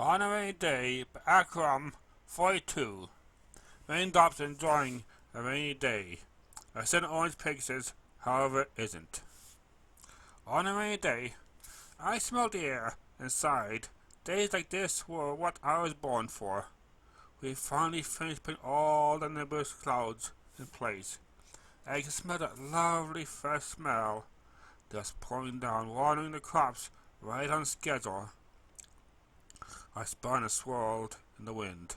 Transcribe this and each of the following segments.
On a rainy day, Akram 42. Raindrops enjoying a rainy day. A St. Orange Pegasus, however, isn't. On a rainy day, I smelled the air and sighed. Days like this were what I was born for. We finally finished putting all the nebulous clouds in place. I could smell that lovely fresh smell just pouring down, watering the crops right on schedule. I spun and swirled in the wind,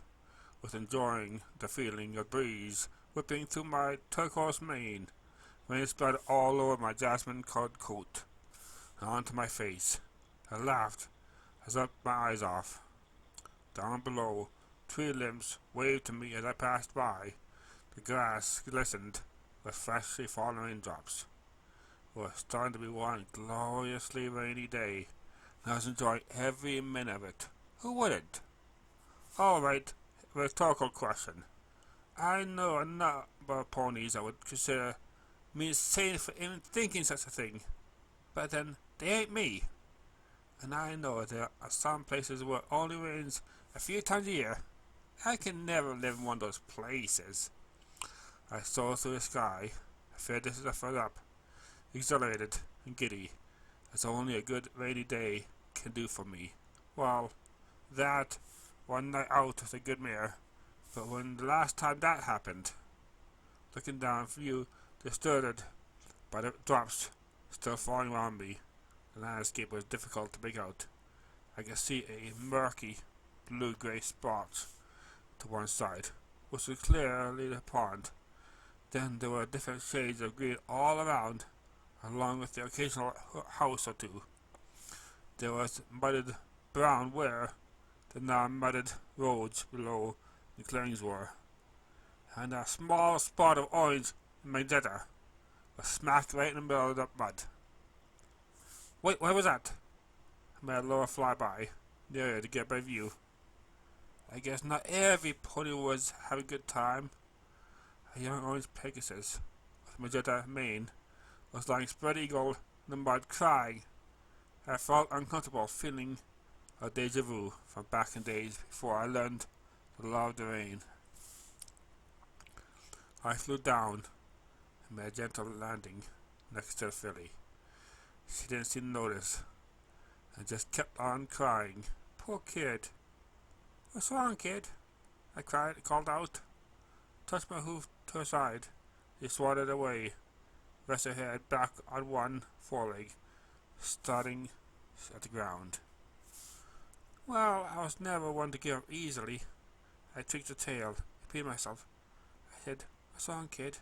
with enjoying the feeling of breeze whipping through my turquoise mane. Rain spread all over my jasmine-colored coat and onto my face. I laughed as I ripped my eyes off. Down below, tree limbs waved to me as I passed by. The grass glistened with freshly fallen raindrops. It was starting to be one gloriously rainy day, and I was enjoying every minute of it. Who wouldn't? Alright, rhetorical question. I know a number of ponies I would consider me insane for even thinking such a thing, but then they ain't me. And I know there are some places where it only rains a few times a year. I can never live in one of those places. I soar through the sky, a fair distance further up, exhilarated and giddy, as only a good rainy day can do for me. Well, that, one night out with a good mare, but when the last time that happened, looking down from you, disturbed by the drops still falling around me, the landscape was difficult to make out. I could see a murky, blue-grey spot to one side, which was clearly the pond. Then there were different shades of green all around, along with the occasional house or two. There was mudded brown where the now-mudded roads below the clearings were, and a small spot of orange and magenta was smack right in the middle of the mud. Wait, what was that? I made a lower flyby, nearer to get a better view. I guess not every pony was having a good time. A young orange pegasus with magenta mane was lying spread eagle in the mud crying. I felt uncomfortable, feeling a deja vu from back in days before I learned to love the rain. I flew down and made a gentle landing next to the filly. She didn't seem to notice and just kept on crying. Poor kid. What's wrong, kid? I called out, touched my hoof to her side. She swatted away, rested her head back on one foreleg, starting at the ground. Well, I was never one to give up easily. I tweaked the tail, repeated myself. I said, "What's wrong, kid?"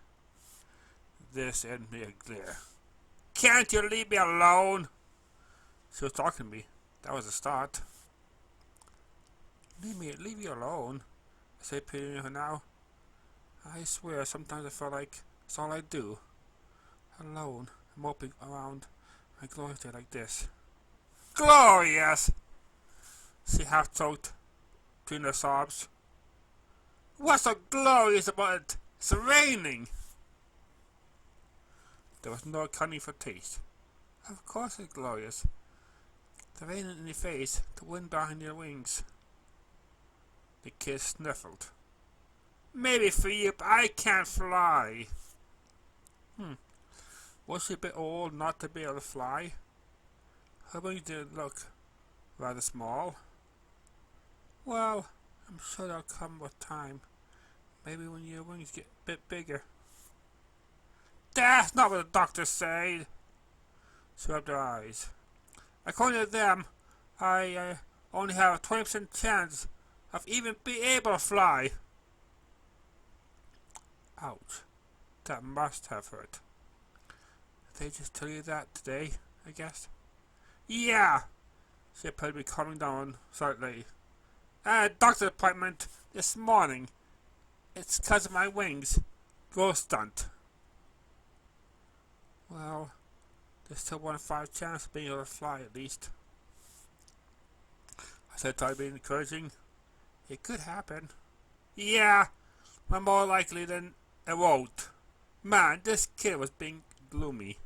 This ended me a glare. "Can't you leave me alone?" She was talking to me. That was a start. Leave you alone? I say, pitying her now. I swear, sometimes I feel like it's all I do. Alone, moping around my glorious day like this. Glorious! She half choked between her sobs. What's so glorious about it? It's raining! There was no accounting for taste. Of course it's glorious. The rain in your face, the wind behind your wings. The kid sniffled. Maybe for you, but I can't fly. Was she a bit old not to be able to fly? Her wings didn't look rather small. Well, I'm sure that'll come with time. Maybe when your wings get a bit bigger. That's not what the doctor said. She rubbed her eyes. According to them, I only have a 20% chance of even being able to fly. Ouch. That must have hurt. Did they just tell you that today, I guess? Yeah, she appeared to be calming down slightly. Doctor's appointment this morning. It's 'cause of my wings. Growth stunt. Well, there's still 1 in 5 chance of being able to fly at least. I said, try to be encouraging. It could happen. Yeah, but more likely than it won't. Man, this kid was being gloomy.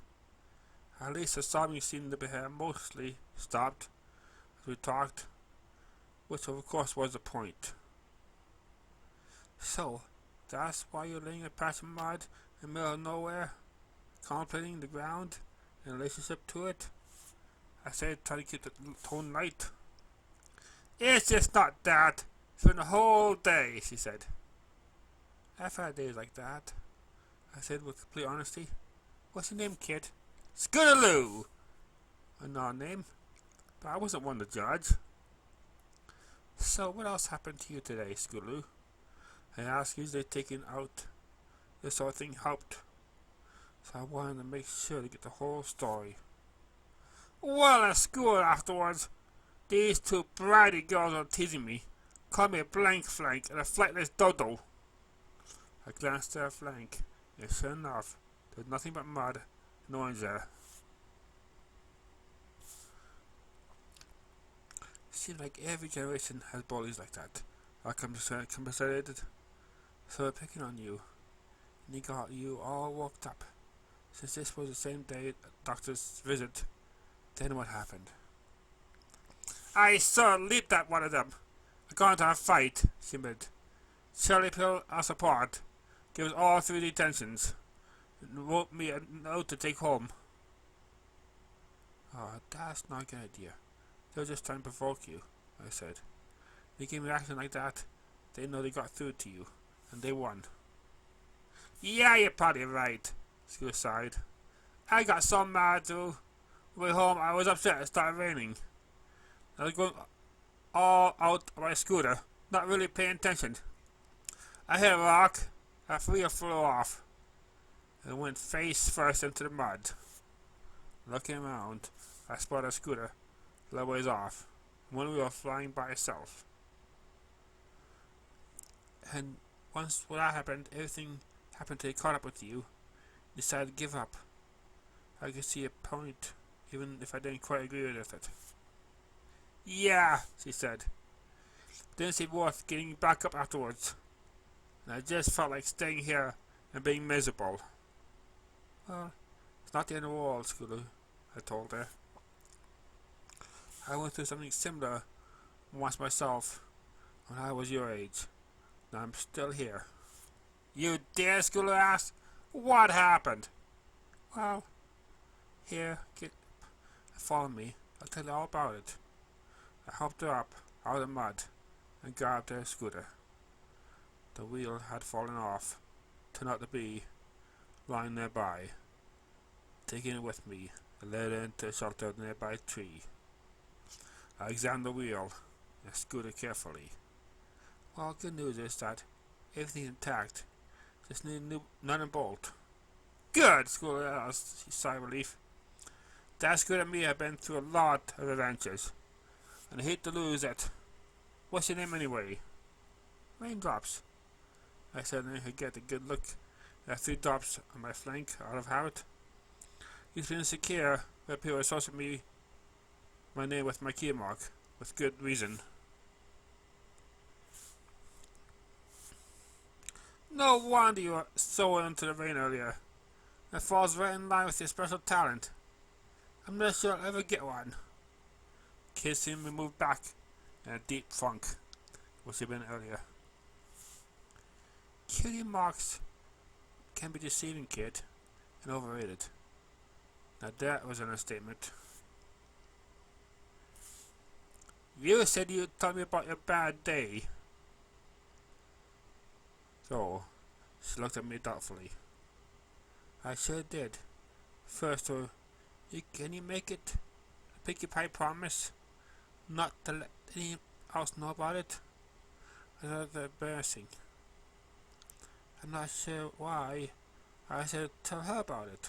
At least the sobbing seemed to be mostly stopped as we talked. which of course was the point. So, that's why you're laying a patch of mud in the middle of nowhere, contemplating the ground in relationship to it? I said, trying to keep the tone light. It's just not that. It's been a whole day, she said. I've had days like that, I said with complete honesty. What's your name, kid? Scootaloo! An odd name, but I wasn't one to judge. So, what else happened to you today, Scootaloo? I asked, usually taking out this sort of thing helped. So I wanted to make sure to get the whole story. Well, at school afterwards, these two bratty girls were teasing me, called me a blank flank and a flightless dodo. I glanced at her flank, and sure enough, there was nothing but mud and orange there. Seems like every generation has bullies like that. I compensated. So they're picking on you, and he got you all worked up. Since this was the same day doctor's visit, then what happened? I sort of leaped at one of them. I got into a fight, she admitted. Shirley pulled us apart, gave us all 3 detentions, and wrote me a note to take home. Oh, that's not a good idea. They were just trying to provoke you, I said. They gave me action like that, they know they got through to you, and they won. Yeah, you're probably right, Scooter sighed. I got so mad too. On the way home, I was upset it started raining. I was going all out of my scooter, not really paying attention. I hit a rock, a wheel flew off, and went face first into the mud. Looking around, I spotted a scooter a little ways off, one wheel flying by itself. And once that happened, everything happened to get caught up with you. Decided to give up. I could see a point, even if I didn't quite agree with it. Yeah, she said. Didn't seem worth getting back up afterwards. And I just felt like staying here and being miserable. Well, it's not the end of the world, Scootaloo, I told her. I went through something similar once myself when I was your age. And I'm still here. You dare, Scootaloo asked? What happened? Well, here, follow me. I'll tell you all about it. I helped her up out of the mud and grabbed her scooter. The wheel had fallen off, turned out to be lying nearby. Taking it with me, I led her into a shelter of a nearby tree. I examined the wheel and the scooter carefully. Well, good news is that everything's intact. Just need a new nut and bolt. Good, Scootaloo asked, she sighed relief. That scooter and me have been through a lot of adventures, and I hate to lose it. What's your name anyway? Raindrops, I said, and I could get a good look at 3 drops on my flank out of habit. He's been insecure that people associate me, my name with my key mark, with good reason. No wonder you were so into the rain earlier. That falls right in line with your special talent. I'm not sure I'll ever get one. Kid seemed to move back in a deep funk, which had been earlier. Cutie marks can be deceiving, kid, and overrated. Now that was an understatement. You said you'd tell me about your bad day. So, she looked at me doubtfully. I sure did. First, can you make it a Pinkie Pie promise not to let anyone else know about it? I thought that embarrassing. I'm not sure why I said tell her about it,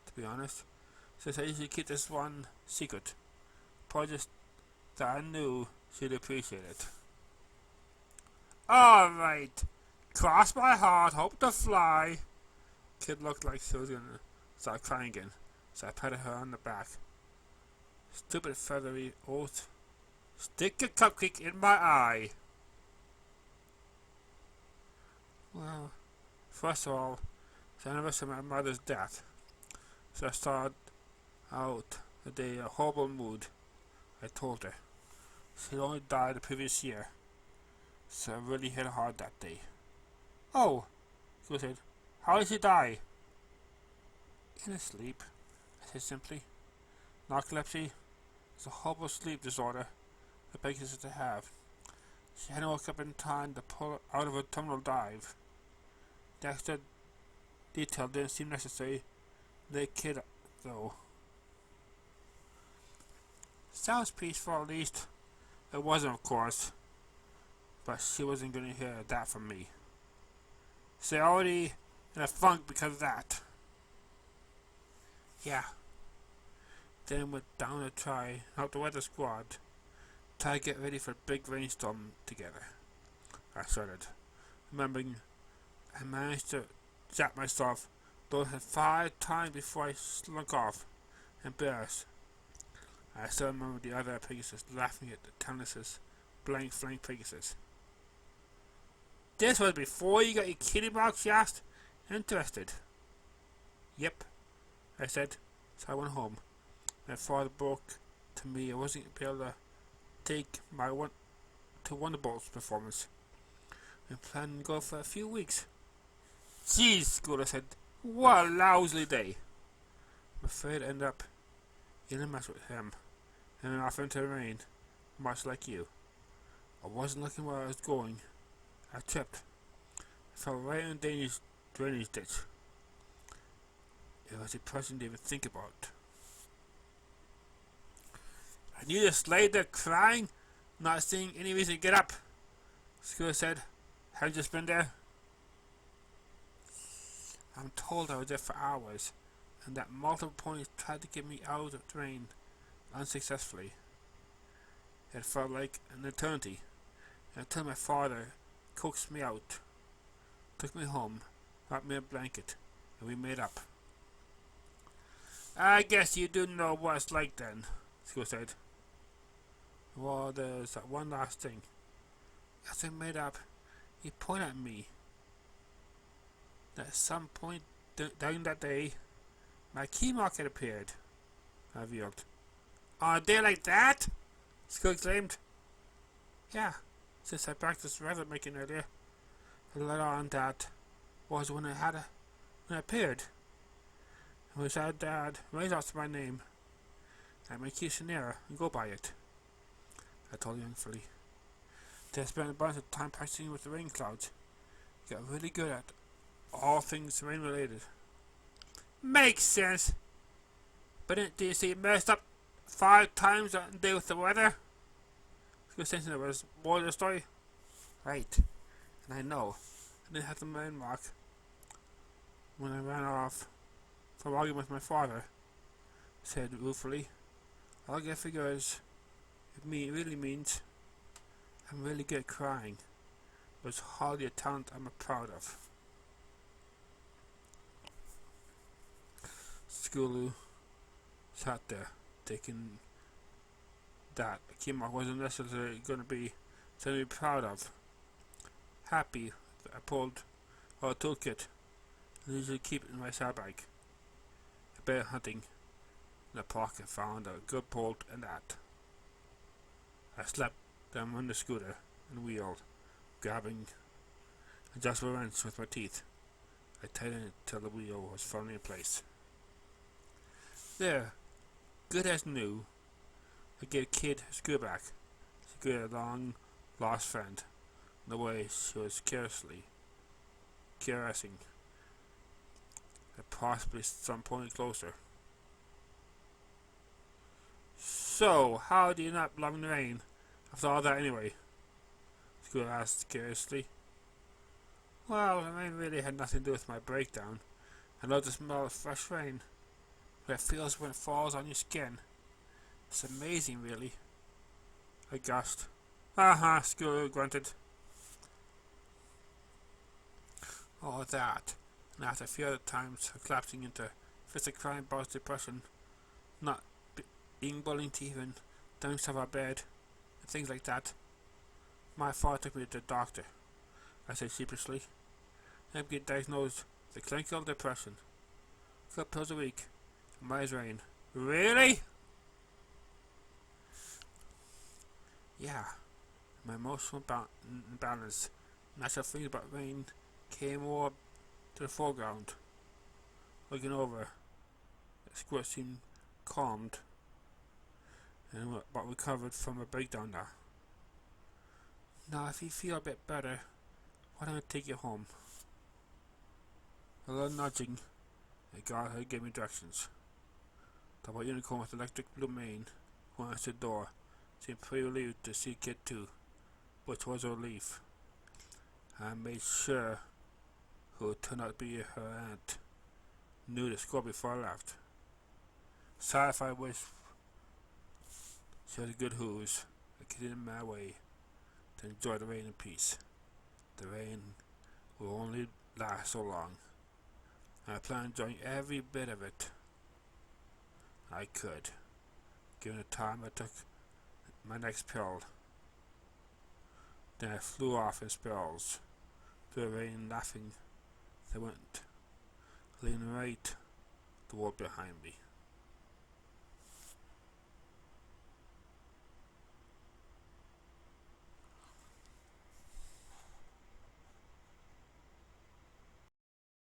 to be honest, since I usually keep this one secret. Probably just that I knew she'd appreciate it. Alright, cross my heart, hope to fly. Kid looked like she was gonna start crying again, so I patted her on the back. Stupid feathery oath. Stick a cupcake in my eye. Well, first of all, it's the anniversary of my mother's death, so I started out the day in a horrible mood, I told her. She had only died the previous year, so it really hit hard that day. Oh, Scootaloo said. How did she die? In her sleep, I said simply. Narcolepsy is a horrible sleep disorder that Pegasus to have. She hadn't woke up in time to pull her out of a terminal dive. The extra detail didn't seem necessary. The kid, though. Sounds peaceful, at least. It wasn't, of course. But she wasn't going to hear that from me. She's already in a funk because of that. Yeah. Then went down to try help the weather squad. Try to get ready for a big rainstorm together. I started, remembering I managed to zap myself, though it had 5 times before I slunk off, embarrassed. I still remember the other Pegasus laughing at the talentless blank flank Pegasus. This was before you got your kitty box, she asked, interested. Yep, I said, so I went home. My father broke to me I wasn't able to take my Wonderbolts performance. I planned to go for a few weeks. Jeez, Scootaloo said, what a lousy day. I'm afraid I ended up in a mess with him, and then off into the rain, much like you. I wasn't looking where I was going. I tripped. I fell right in a drainage ditch. It was depressing to even think about. And you just lay there crying, not seeing any reason to get up. Scootaloo said, have you just been there? I'm told I was there for hours, and that multiple points tried to get me out of the rain, unsuccessfully. It felt like an eternity, until my father coaxed me out, took me home, wrapped me in a blanket, and we made up. I guess you do know what it's like then, Scootaloo said. Well, there's that one last thing. As we made up, he pointed at me. At some point during that day, my key mark had appeared, I revealed. On a day like that? Scootaloo exclaimed. Yeah, since I practiced rabbit making earlier. And later on that was when it appeared. It was our dad Raindrops my name. I make Kisanera and go by it. I told youngfully. They spent a bunch of time practicing with the rain clouds. Got really good at all things rain related. Makes sense. But do you see it messed up 5 times a day with the weather? Scootaloo sense there was more to the story. Right. And I know. I didn't have the rain mark when I ran off from arguing with my father, said ruefully. All I figure is it really means I'm really good at crying. But it's hardly a talent I'm proud of. Scootaloo sat there, thinking that a key mark wasn't necessarily going to be something to be proud of. Happy that I pulled out a toolkit and usually keep it in my saddlebag. Bear hunting in the park and found a good bolt and that. I slapped them on the scooter and wheeled, grabbing adjustable wrench with my teeth. I tightened it till the wheel was firmly in place. There, good as new. I gave Kid a screw back. She greeted a long lost friend. In the way she was caressing, and possibly some point closer. So, how do you not love the rain after all that anyway? Scootaloo asked curiously. Well, the rain really had nothing to do with my breakdown. I love the smell of fresh rain. What it feels when it falls on your skin. It's amazing, really. I gasped. Scootaloo grunted. All that, and after a few other times of collapsing into fits of crying about depression, not being willing to even down out of our bed, and things like that, my father took me to the doctor. I said sheepishly. I'm getting diagnosed with clinical depression. 4 pills a week, and my rain. Really? Yeah, my emotional balance, natural feelings about rain came more to the foreground. Looking over, the squirt seemed calmed and but recovered from a breakdown now. Now, if you feel a bit better, why don't I take you home? A little nudging, the guard had gave me directions. The white unicorn with electric blue mane who answered the door seemed pretty relieved to see Kid too, which was a relief. I made sure who turned out to be her aunt knew the score before I left. Sorry if I wish she had a good who's a kid in my way to enjoy the rain in peace. The rain will only last so long, and I plan on enjoying every bit of it I could, given the time I took my next pill. Then I flew off in spirals through the rain, laughing as I went, leaving right the world behind me.